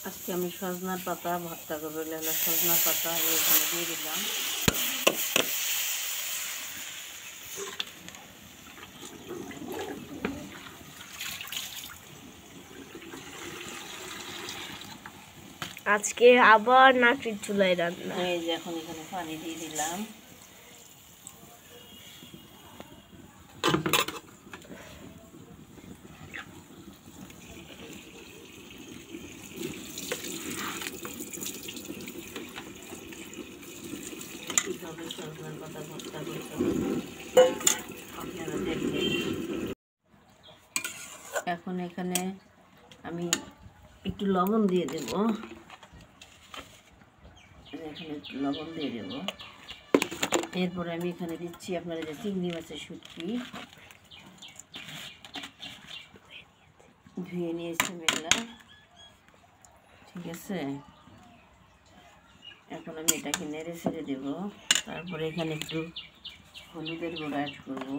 আজকে আমি সজনার পাতা ভর্তা করবো। সজনার পাতা এখানে দিয়ে দিলাম। আজকে আবার নাকির চুলায় রান্না। এই যে এখন এখানে পানি দিয়ে দিলাম। কিভাবে সজনার পাতা ভর্তা করতে আপনারা দেখবেন। এখন এখানে আমি একটু লবণ দিয়ে দেব। এখানে একটু লবণ দিয়ে দেব। এরপরে আমি এখানে দিচ্ছি আপনারা যে চিংড়ি মাছের শুটকি ধুয়ে নিয়েছি মেঘলা, ঠিক আছে। এখন আমি এটাকে নেড়ে ছেড়ে দেব। তারপরে এখানে একটু হলুদের গুঁড়ো অ্যাড করব।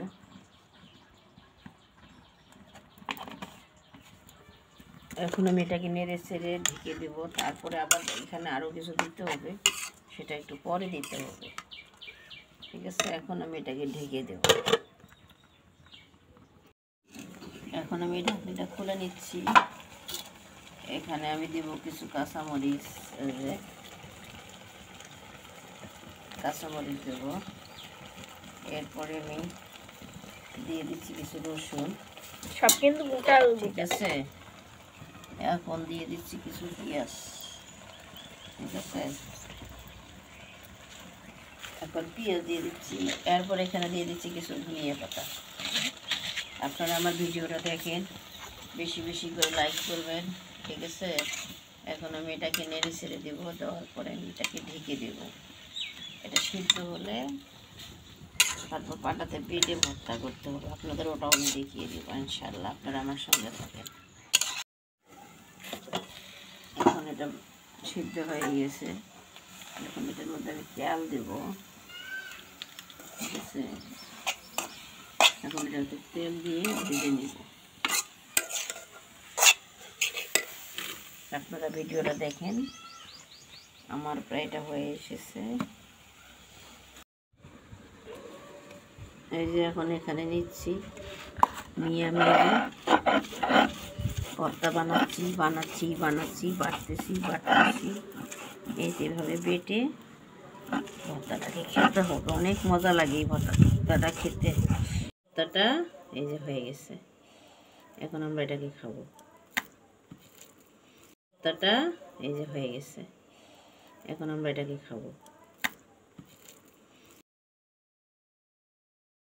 এখন আমি এটাকে নেড়ে ছেড়ে ঢেকে দেব। তারপরে আবার এখানে আরও কিছু দিতে হবে, সেটা একটু পরে দিতে হবে, ঠিক আছে। এখন আমি এটাকে ঢেকে দেব। এখন আমি ঢাকনিটা খুলে নিচ্ছি। এখানে আমি দেব কিছু কাঁচামরিচ, কাঁচামরিচ দেব। এরপরে আমি দিয়ে দিচ্ছি কিছু রসুন, সব কিন্তু গোটা, ঠিক আছে। এখন দিয়ে দিচ্ছি কিছু পেঁয়াজ, ঠিক আছে। এখন পেঁয়াজ দিয়ে দিচ্ছি। এরপর এখানে দিয়ে দিচ্ছি কিছু ধনিয়া পাতা। আপনারা আমার ভিডিওটা দেখেন, বেশি বেশি করে লাইক করবেন, ঠিক আছে। এখন আমি এটাকে নেড়ে ছেড়ে দেবো। দেওয়ার পরে আমি এটাকে ঢেকে দেব। এটা সিদ্ধ হলে তারপর পাটাতে বেটে ভর্তা করতে হবে। আপনাদের ওটাও আমি দেখিয়ে দেবো ইনশাল্লাহ, আপনারা আমার সঙ্গে থাকেন। এখন এটা সিদ্ধ হয়ে গিয়েছে। এখন এটার মধ্যে আমি তেল দেব, ঠিক আছে। এখন এটাতে তেল দিয়ে ভেজে নিব। আপনারা ভিডিওটা দেখেন, আমার প্রায় এটা হয়ে এসেছে। এই যে এখন এখানে নিচ্ছি, নিয়ে আমি ভর্তা বানাচ্ছি, বাটতেছি। এই যেভাবে বেটে ভর্তাটাকে খেতে হবে। অনেক মজা লাগে এই ভর্তাটা খেতে। ভর্তাটা এই যে হয়ে গেছে। এখন আমরা এটাকে খাবো। ভর্তাটা এই যে হয়ে গেছে। এখন আমরা এটাকে খাবো।